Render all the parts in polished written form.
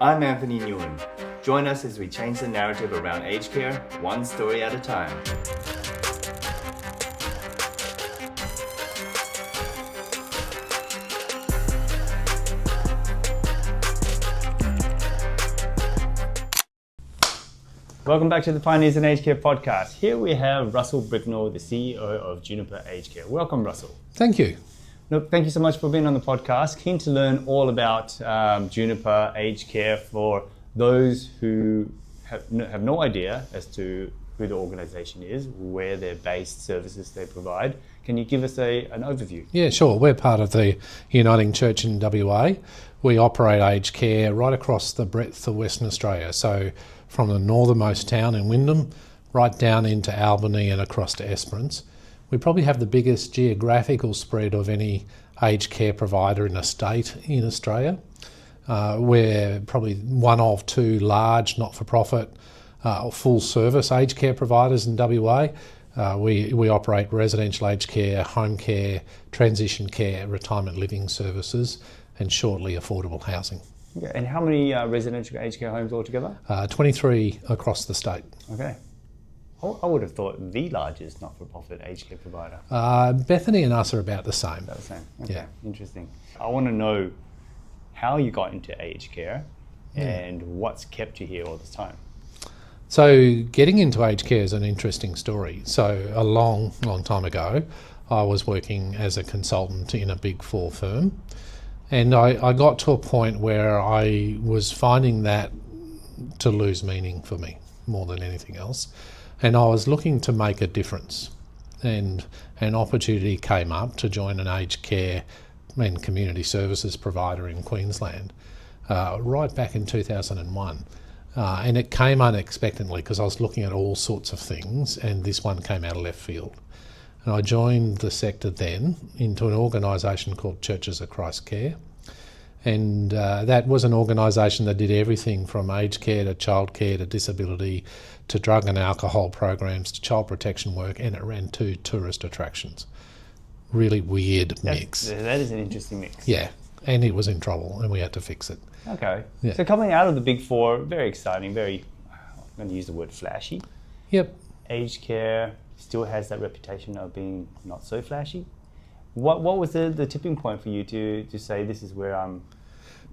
I'm Anthony Nguyen. Join us as we change the narrative around aged care, one story at a time. Welcome back to the Pioneers in Aged Care podcast. Here we have Russell Bricknell, the CEO of Juniper Aged Care. Welcome, Russell. Thank you. Look, thank you so much for being on the podcast. Keen to learn all about Juniper Aged Care for those who have no idea as to who the organisation is, where they're based, services they provide. Can you give us an overview? Yeah, sure. We're part of the Uniting Church in WA. We operate aged care right across the breadth of Western Australia. So from the northernmost town in Wyndham, right down into Albany and across to Esperance. We probably have the biggest geographical spread of any aged care provider in a state in Australia. We're probably one of two large not-for-profit full-service aged care providers in WA. We operate residential aged care, home care, transition care, retirement living services, and shortly affordable housing. Yeah, and how many residential aged care homes altogether? 23 across the state. Okay. I would have thought the largest not-for-profit aged care provider. Bethany and us are about the same. About the same. Okay. Yeah. Interesting. I want to know how you got into aged care and what's kept you here all this time. So getting into aged care is an interesting story. So a long time ago, I was working as a consultant in a Big Four firm. And I got to a point where I was finding that to lose meaning for me more than anything else. And I was looking to make a difference. And an opportunity came up to join an aged care and community services provider in Queensland right back in 2001. And it came unexpectedly because I was looking at all sorts of things and this one came out of left field. And I joined the sector then into an organisation called Churches of Christ Care. And that was an organisation that did everything from aged care to childcare to disability to drug and alcohol programs to child protection work, and it ran 2 tourist attractions. Really weird mix. That is an interesting mix. Yeah, and it was in trouble and we had to fix it. Okay. Yeah. So coming out of the Big Four, very exciting, I'm going to use the word flashy. Yep. Aged care still has that reputation of being not so flashy. What was the tipping point for you to say this is where I'm?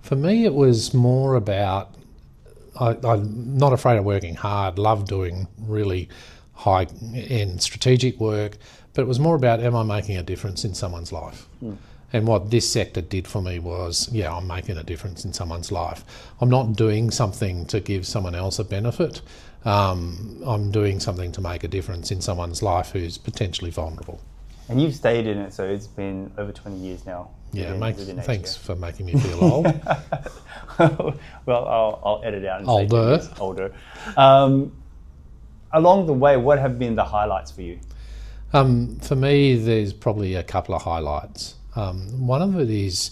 For me, it was more about I'm not afraid of working hard, love doing really high-end strategic work, but it was more about am I making a difference in someone's life? And what this sector did for me was, I'm making a difference in someone's life. I'm not doing something to give someone else a benefit. I'm doing something to make a difference in someone's life who's potentially vulnerable. And you've stayed in it, so it's been over 20 years now. Yeah, thanks for making me feel old. Well, I'll edit out and older. Say older. Along the way, what have been the highlights for you? For me, there's probably a couple of highlights. One of it is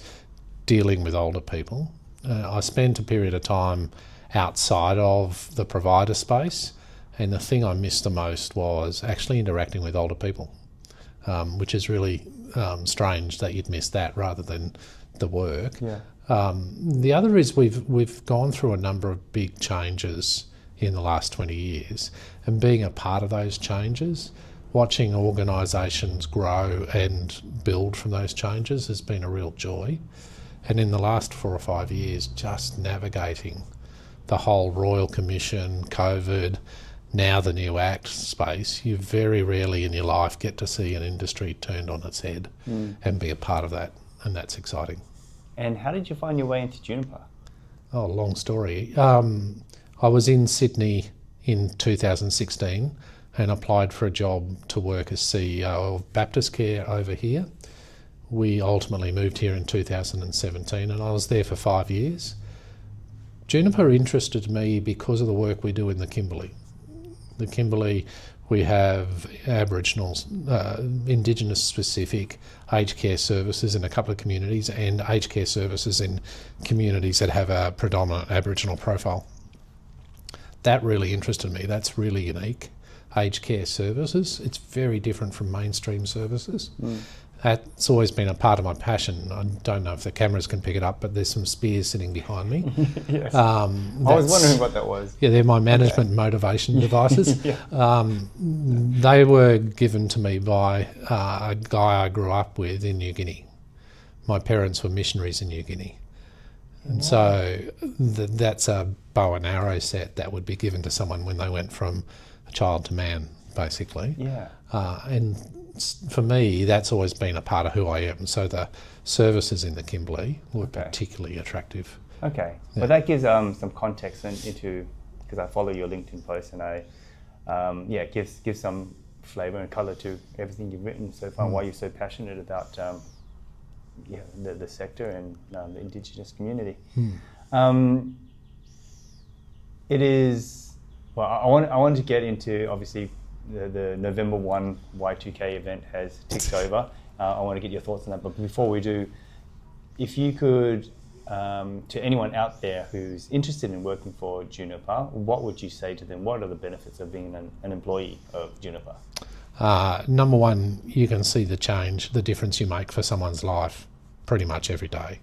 dealing with older people. I spent a period of time outside of the provider space, and the thing I missed the most was actually interacting with older people, which is really strange that you'd miss that rather than the work. Yeah. The other is we've gone through a number of big changes in the last 20 years, and being a part of those changes, watching organisations grow and build from those changes has been a real joy. And in the last 4 or 5 years, just navigating the whole Royal Commission, COVID, now the new Act space, you very rarely in your life get to see an industry turned on its head and be a part of that, and that's exciting. And how did you find your way into Juniper? Oh, long story. I was in Sydney in 2016 and applied for a job to work as CEO of Baptist Care over here. We ultimately moved here in 2017 and I was there for 5 years. Juniper interested me because of the work we do in the Kimberley. The Kimberley, we have Aboriginal, Indigenous specific aged care services in a couple of communities and aged care services in communities that have a predominant Aboriginal profile. That really interested me. That's really unique. Aged care services, it's very different from mainstream services. That's always been a part of my passion. I don't know if the cameras can pick it up, but there's some spears sitting behind me. Yes. I was wondering what that was. Yeah, they're my management motivation devices. They were given to me by a guy I grew up with in New Guinea. My parents were missionaries in New Guinea. And so that's a bow and arrow set that would be given to someone when they went from a child to man, basically. Yeah. And for me, that's always been a part of who I am. So the services in the Kimberley were particularly attractive. Okay. Yeah. Well, that gives some context into, because I follow your LinkedIn post, and it gives some flavour and colour to everything you've written so far, why you're so passionate about the sector and the Indigenous community. It is, well, I wanted to get into, obviously, the November 1 Y2K event has ticked over. I want to get your thoughts on that, but before we do, if you could, to anyone out there who's interested in working for Juniper, what would you say to them? What are the benefits of being an employee of Juniper? Number one, you can see the change, the difference you make for someone's life pretty much every day.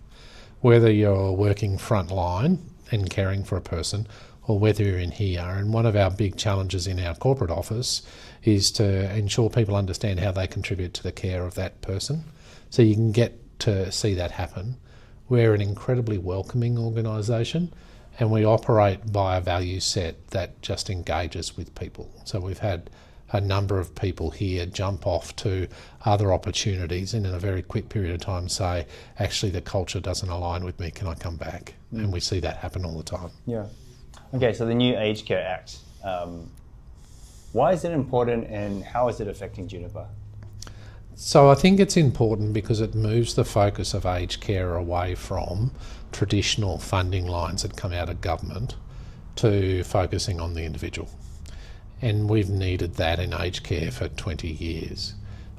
Whether you're working frontline and caring for a person, or whether you're in here. And one of our big challenges in our corporate office is to ensure people understand how they contribute to the care of that person. So you can get to see that happen. We're an incredibly welcoming organisation, and we operate by a value set that just engages with people. So we've had a number of people here jump off to other opportunities and in a very quick period of time say, actually the culture doesn't align with me, can I come back? And we see that happen all the time. Yeah. Okay, so the new Aged Care Act, why is it important and how is it affecting Juniper? So I think it's important because it moves the focus of aged care away from traditional funding lines that come out of government to focusing on the individual. And we've needed that in aged care for 20 years.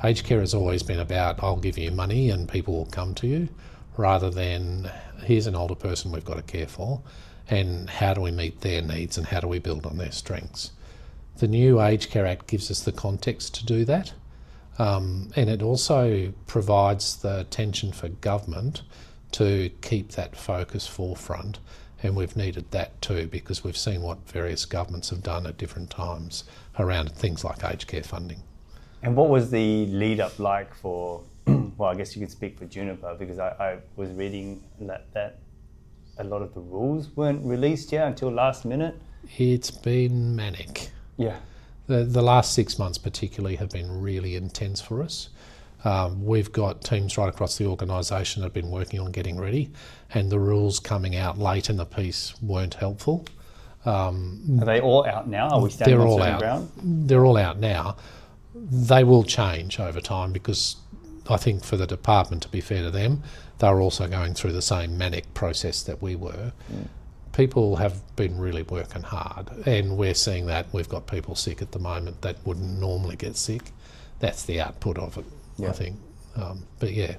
Aged care has always been about, I'll give you money and people will come to you, rather than, here's an older person we've got to care for, and how do we meet their needs and how do we build on their strengths. The new Aged Care Act gives us the context to do that, and it also provides the attention for government to keep that focus forefront, and we've needed that too because we've seen what various governments have done at different times around things like aged care funding. And what was the lead up like for, well, I guess you could speak for Juniper, because I was reading that a lot of the rules weren't released yet until last minute. It's been manic. Yeah. The last 6 months particularly have been really intense for us. We've got teams right across the organisation that have been working on getting ready, and the rules coming out late in the piece weren't helpful. Are they all out now? Are we standing on certain ground? They're all out now. They will change over time because I think for the department, to be fair to them, they're also going through the same manic process that we were. People have been really working hard, and we're seeing that. We've got people sick at the moment that wouldn't normally get sick. That's the output of it, I think. But yeah,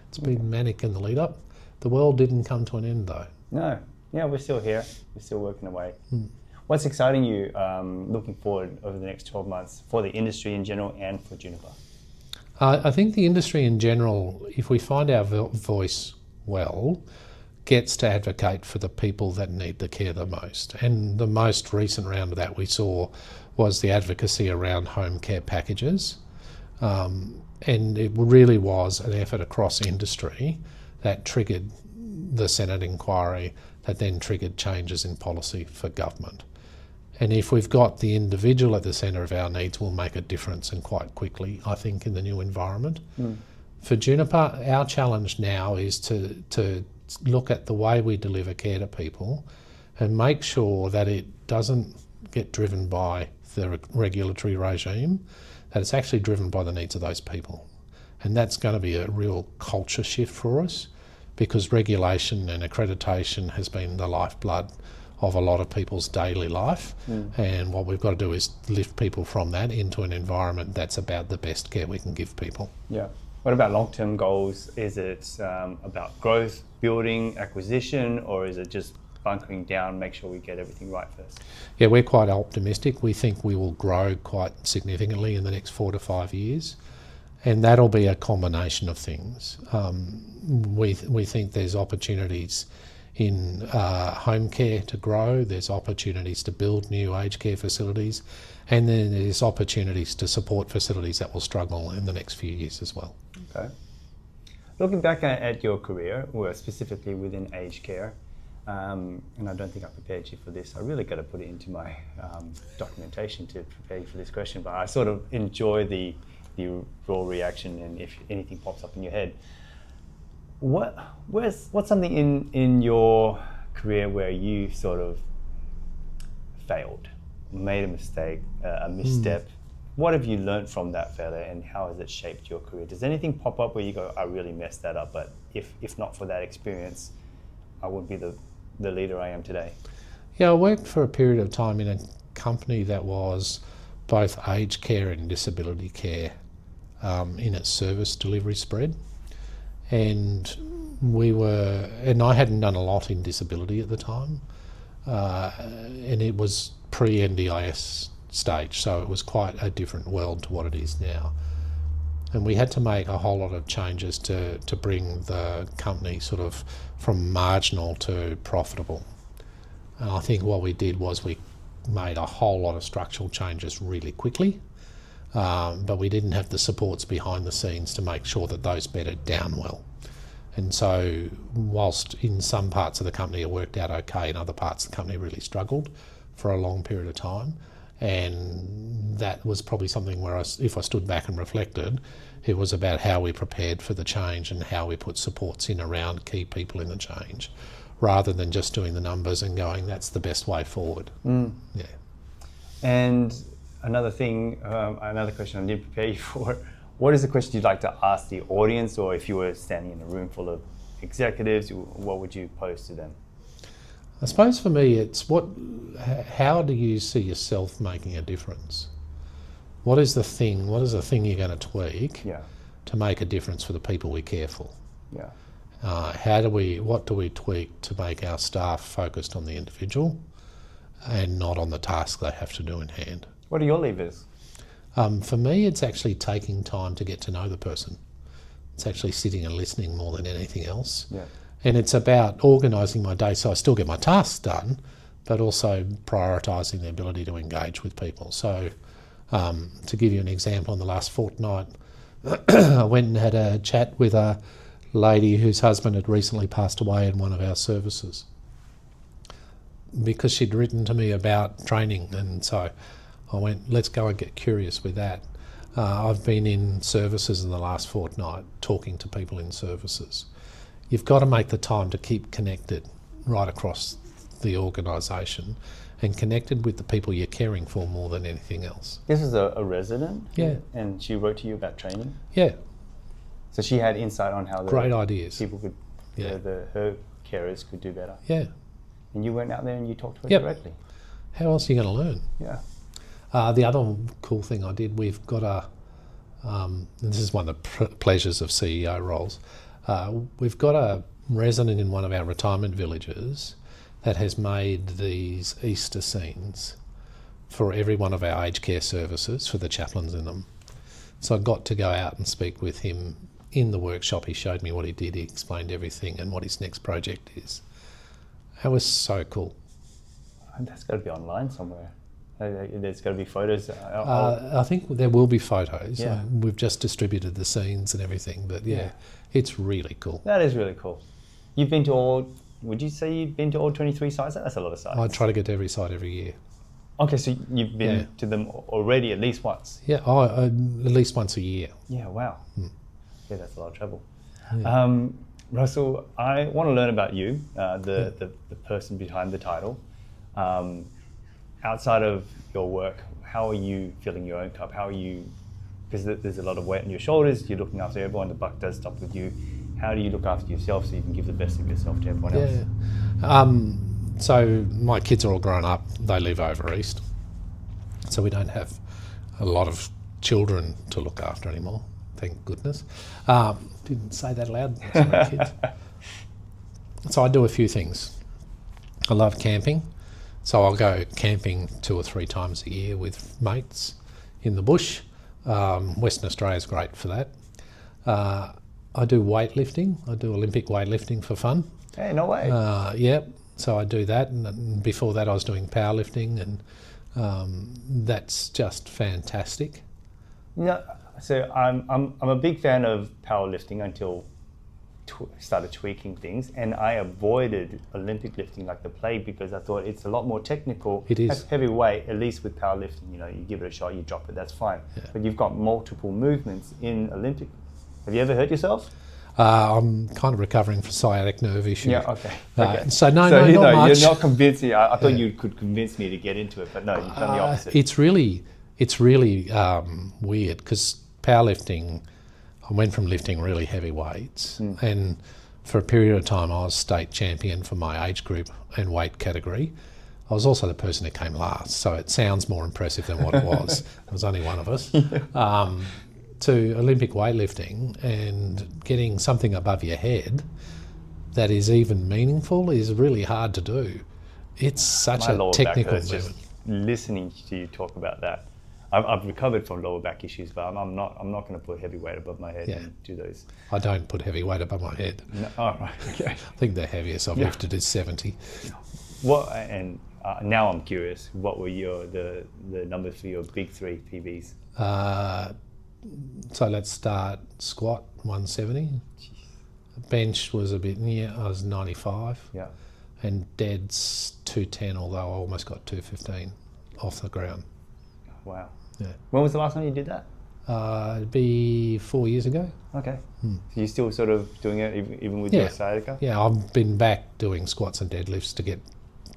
it's been manic in the lead up. The world didn't come to an end though. No, yeah, we're still here. We're still working away. What's exciting you looking forward over the next 12 months for the industry in general and for Juniper? I think the industry in general, if we find our voice well, gets to advocate for the people that need the care the most. And the most recent round of that we saw was the advocacy around home care packages. And it really was an effort across industry that triggered the Senate inquiry that then triggered changes in policy for government. And if we've got the individual at the centre of our needs, we'll make a difference, and quite quickly, I think, in the new environment. For Juniper, our challenge now is to look at the way we deliver care to people and make sure that it doesn't get driven by the regulatory regime, that it's actually driven by the needs of those people. And that's going to be a real culture shift for us, because regulation and accreditation has been the lifeblood of a lot of people's daily life. And what we've got to do is lift people from that into an environment that's about the best care we can give people. Yeah. What about long-term goals? Is it about growth, building, acquisition, or is it just bunkering down, make sure we get everything right first? Yeah, we're quite optimistic. We think we will grow quite significantly in the next 4 to 5 years. And that'll be a combination of things. We think there's opportunities in home care to grow, there's opportunities to build new aged care facilities, and then there's opportunities to support facilities that will struggle in the next few years as well. Okay. Looking back at your career, or specifically within aged care, and I don't think I prepared you for this. I really got to put it into my documentation to prepare you for this question, but I sort of enjoy the raw reaction and if anything pops up in your head. What's something in your career where you sort of failed, made a mistake, a misstep? What have you learned from that failure, and how has it shaped your career? Does anything pop up where you go, I really messed that up, but if not for that experience, I wouldn't be the leader I am today? Yeah, I worked for a period of time in a company that was both aged care and disability care in its service delivery spread. And I hadn't done a lot in disability at the time, and it was pre-NDIS stage, so it was quite a different world to what it is now. And we had to make a whole lot of changes to bring the company sort of from marginal to profitable. And I think what we did was we made a whole lot of structural changes really quickly, but we didn't have the supports behind the scenes to make sure that those bedded down well. And so whilst in some parts of the company it worked out okay, in other parts the company really struggled for a long period of time. And that was probably something where if I stood back and reflected, it was about how we prepared for the change and how we put supports in around key people in the change, rather than just doing the numbers and going, that's the best way forward. Yeah. And another thing, another question I did prepare you for, what is the question you'd like to ask the audience, or if you were standing in a room full of executives, what would you pose to them? I suppose for me it's how do you see yourself making a difference? What is the thing you're going to tweak to make a difference for the people we care for? Yeah. What do we tweak to make our staff focused on the individual and not on the task they have to do in hand? What are your levers? For me, it's actually taking time to get to know the person. It's actually sitting and listening more than anything else. Yeah. And it's about organising my day so I still get my tasks done, but also prioritising the ability to engage with people. So to give you an example, in the last fortnight, I went and had a chat with a lady whose husband had recently passed away in one of our services, because she'd written to me about training, and so I went, let's go and get curious with that. I've been in services in the last fortnight talking to people in services. You've got to make the time to keep connected right across the organisation and connected with the people you're caring for more than anything else. This is a resident? Yeah. And she wrote to you about training? Yeah. So she had insight on how great ideas. People could, her carers could do better. Yeah. And you went out there and you talked to her directly? How else are you going to learn? Yeah. The other cool thing I did, we've got and this is one of the pleasures of CEO roles, we've got a resident in one of our retirement villages that has made these Easter scenes for every one of our aged care services, for the chaplains in them. So I got to go out and speak with him in the workshop. He showed me what he did, he explained everything and what his next project is. That was so cool. And that's got to be online somewhere. There's got to be photos. I think there will be photos. Yeah. We've just distributed the scenes and everything, but it's really cool. That is really cool. You've been to all, would you say you've been to all 23 sites? That's a lot of sites. I try to get to every site every year. Okay, so you've been to them already at least once? Yeah, at least once a year. Yeah, wow. Yeah, that's a lot of trouble. Yeah. Russell, I want to learn about you, the person behind the title. Outside of your work, how are you filling your own cup? How are you, because there's a lot of weight on your shoulders, you're looking after everyone, the buck does stop with you. How do you look after yourself so you can give the best of yourself to everyone else? So my kids are all grown up, they live over east. So we don't have a lot of children to look after anymore, thank goodness. Didn't say that loud, sorry kids. So I do a few things. I love camping. So I'll go camping 2 or 3 times a year with mates in the bush. Western Australia is great for that. I do weightlifting. I do Olympic weightlifting for fun. Hey, no way. Yep. So I do that, and before that I was doing powerlifting, and that's just fantastic. No, so I'm a big fan of powerlifting until started tweaking things, and I avoided Olympic lifting like the plague because I thought it's a lot more technical. It is. Heavy weight, at least with powerlifting, you give it a shot, you drop it, that's fine. Yeah. But you've got multiple movements in Olympic. Have you ever hurt yourself? I'm kind of recovering from sciatic nerve issue. Yeah, okay. So not much. You're not convincing. I thought you could convince me to get into it, but no, you've done the opposite. It's really weird because powerlifting, I went from lifting really heavy weights, and for a period of time I was state champion for my age group and weight category. I was also the person who came last, so it sounds more impressive than what it was. There was only one of us. To Olympic weightlifting and getting something above your head that is even meaningful is really hard to do. It's such a technical movement. Just listening to you talk about that. I've recovered from lower back issues, but I'm not going to put heavy weight above my head and do those. I don't put heavy weight above my head. No, oh, right, okay. I think the heaviest I've lifted is 70. What? And now I'm curious. What were the numbers for your big three PBs? So let's start squat 170. Jeez. Bench was a bit near. I was 95. Yeah. And dead's 210. Although I almost got 215 off the ground. Wow. Yeah. When was the last time you did that? It'd be 4 years ago. Okay. So you're still sort of doing it even with your sciatica? Yeah, I've been back doing squats and deadlifts to get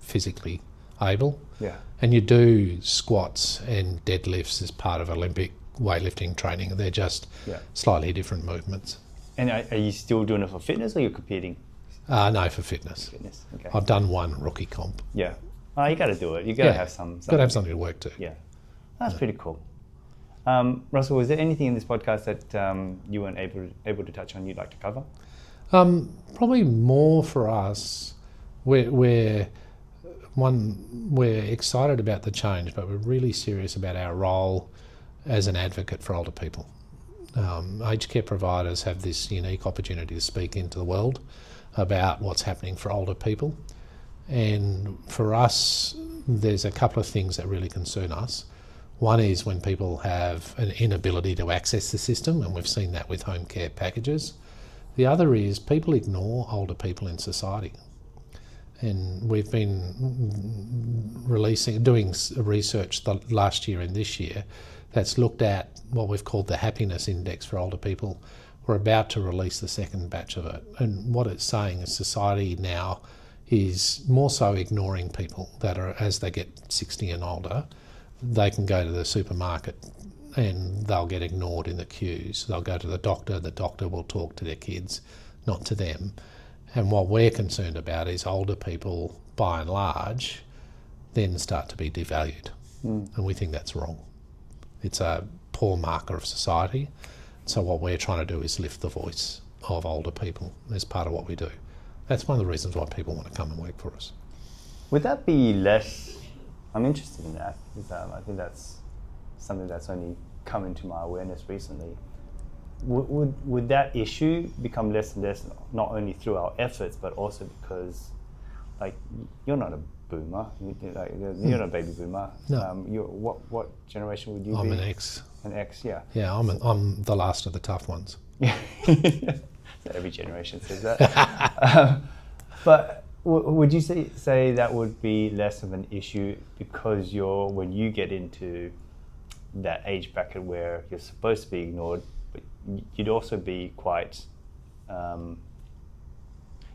physically able. Yeah. And you do squats and deadlifts as part of Olympic weightlifting training. They're just slightly different movements. And are you still doing it for fitness or you're competing? No, for fitness. Fitness, okay. I've done one rookie comp. Yeah. Oh, you got to do it. You got to have something. Got to have something to work to. Yeah. That's pretty cool. Russell, was there anything in this podcast that you weren't able to touch on you'd like to cover? Probably more for us. We're excited about the change, but we're really serious about our role as an advocate for older people. Aged care providers have this unique opportunity to speak into the world about what's happening for older people. And for us, there's a couple of things that really concern us. One is when people have an inability to access the system, and we've seen that with home care packages. The other is people ignore older people in society. And we've been doing research last year and this year that's looked at what we've called the happiness index for older people. We're about to release the second batch of it. And what it's saying is society now is more so ignoring people that are, as they get 60 and older, they can go to the supermarket and they'll get ignored in the queues. They'll go to the doctor will talk to their kids, not to them. And what we're concerned about is older people, by and large, then start to be devalued. And we think that's wrong. It's a poor marker of society. So what we're trying to do is lift the voice of older people as part of what we do. That's one of the reasons why people want to come and work for us. Would that be less... I'm interested in that, because I think that's something that's only come into my awareness recently. Would that issue become less and less, not only through our efforts, but also because, like, you're not a boomer, you're not a baby boomer. No. What generation would you be? I'm an X. An X, yeah. Yeah, I'm the last of the tough ones. Yeah. So every generation says that. But would you say that would be less of an issue because when you get into that age bracket where you're supposed to be ignored, but you'd also be quite,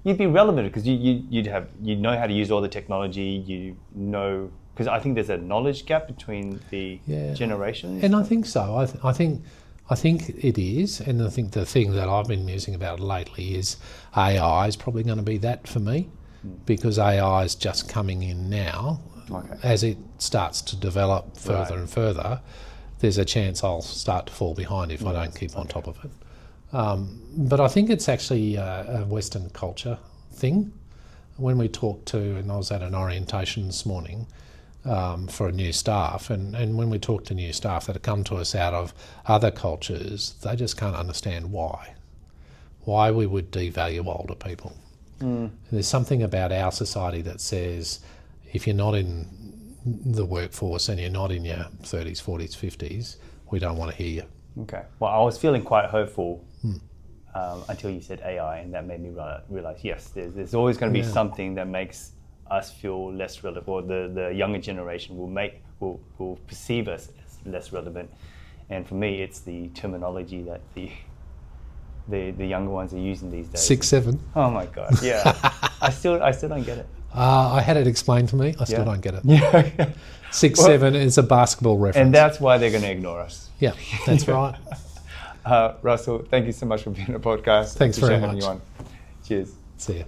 you'd be relevant because you'd know how to use all the technology, because I think there's a knowledge gap between the generations. And I think so. I think it is, and I think the thing that I've been musing about lately is AI is probably going to be that for me, because AI is just coming in now. Okay. As it starts to develop further and further, there's a chance I'll start to fall behind if I don't keep on top of it. But I think it's actually a Western culture thing. When we talked to, and I was at an orientation this morning, for new staff. And when we talk to new staff that have come to us out of other cultures, they just can't understand why we would devalue older people. There's something about our society that says if you're not in the workforce and you're not in your 30s, 40s, 50s, we don't want to hear you. Okay. Well, I was feeling quite hopeful until you said AI, and that made me realize, yes, there's always going to be something that makes us feel less relevant, or the younger generation will perceive us as less relevant. And for me, it's the terminology that the younger ones are using these days. 6, 7. Oh my God, yeah. I still don't get it. I had it explained to me. I still don't get it. Yeah. 6, 7 is a basketball reference. And that's why they're going to ignore us. Yeah, that's right. Russell, thank you so much for being on the podcast. Thanks very Appreciate having much. you on. Cheers. See ya.